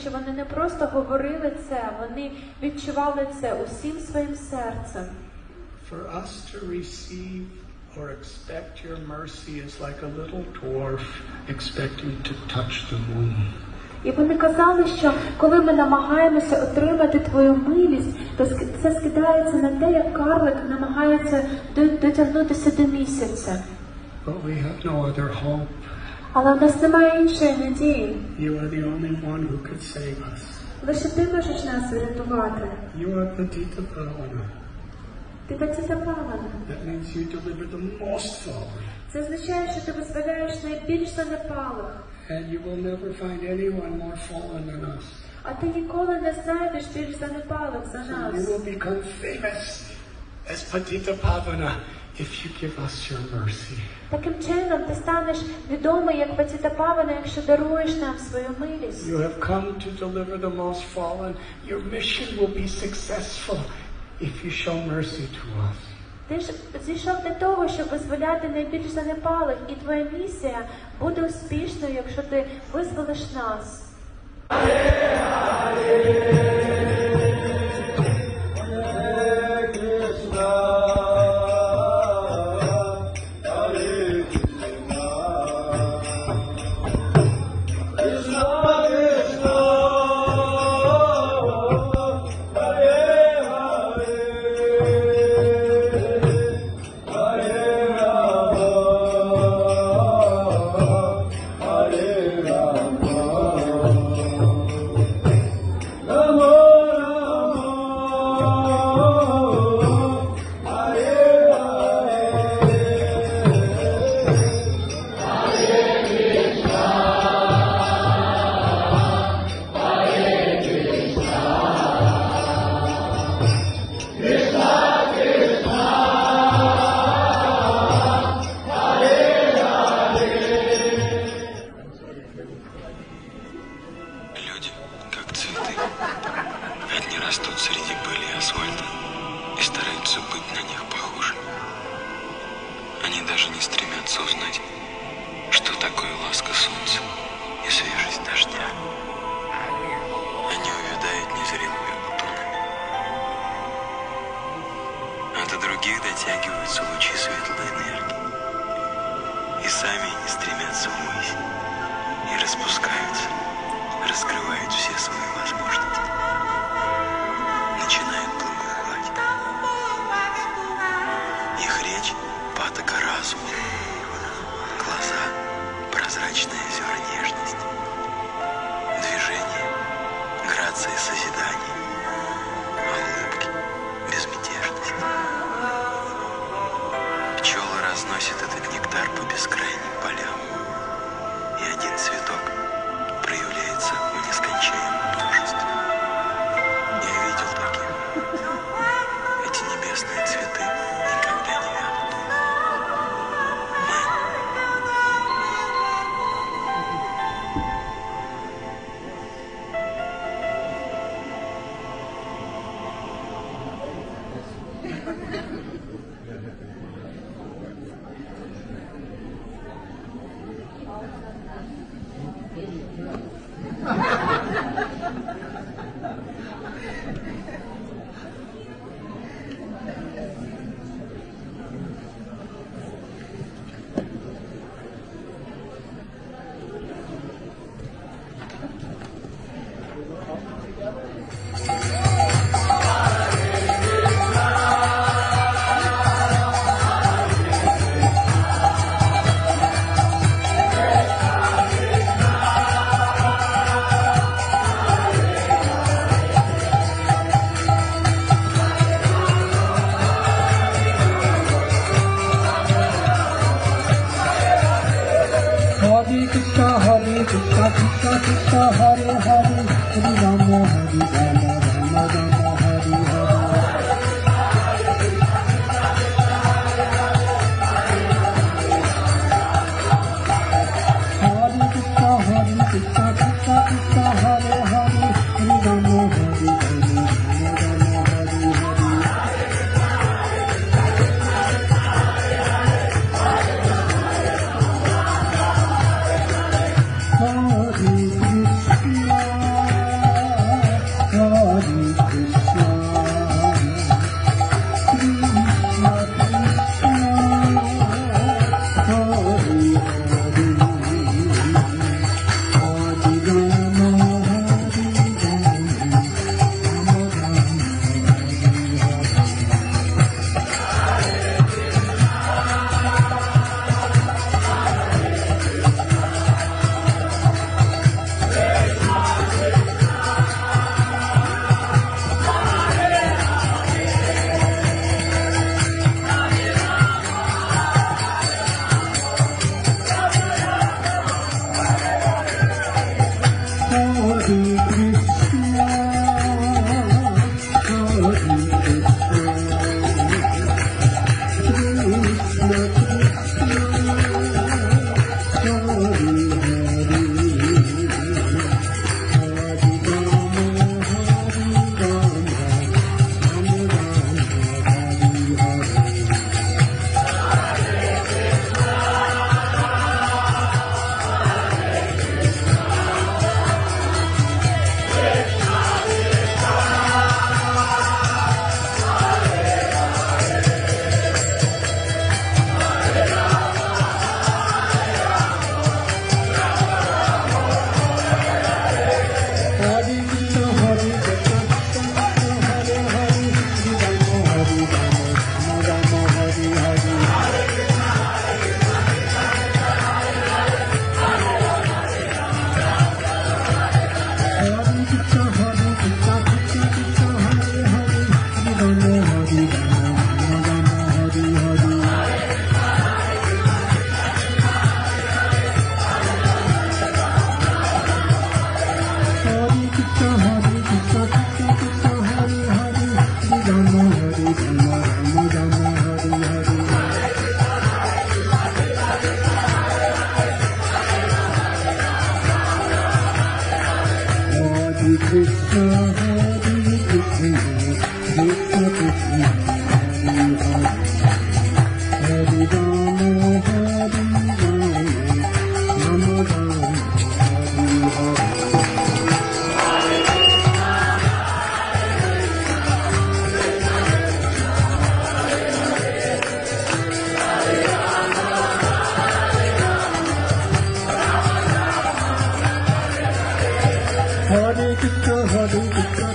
що вони не просто говорили це, вони відчували це усім своїм серцем. For us to receive or expect your mercy is like a little dwarf expecting to touch the moon. І вони казали, що коли ми намагаємося отримати твою милість, то це скидається на те, як карлик намагається дотягнутися до місяця. But we have no other hope. Але в нас немає іншої надії. You are the only one who could save us. Лише ти можеш нас врятувати. You are Patita Pavana. Ти Патіта Павана. That means you deliver the most fallen. Це означає, що ти визволяєш найбільш занепалих. And you will never find anyone more fallen than us. А ти ніколи не знайдеш більш занепалих за You нас. will become famous as Patita Pavana if you give us your mercy. Таким чином ти станеш відомий як Патіта Павана, якщо даруєш нам свою милість. You have come to deliver the most fallen. Your mission will be successful if you show mercy to us. Ти ж зійшов для того, щоб визволяти найбільш занепалих, і твоя місія буде успішною, якщо ти визволиш нас. Baby,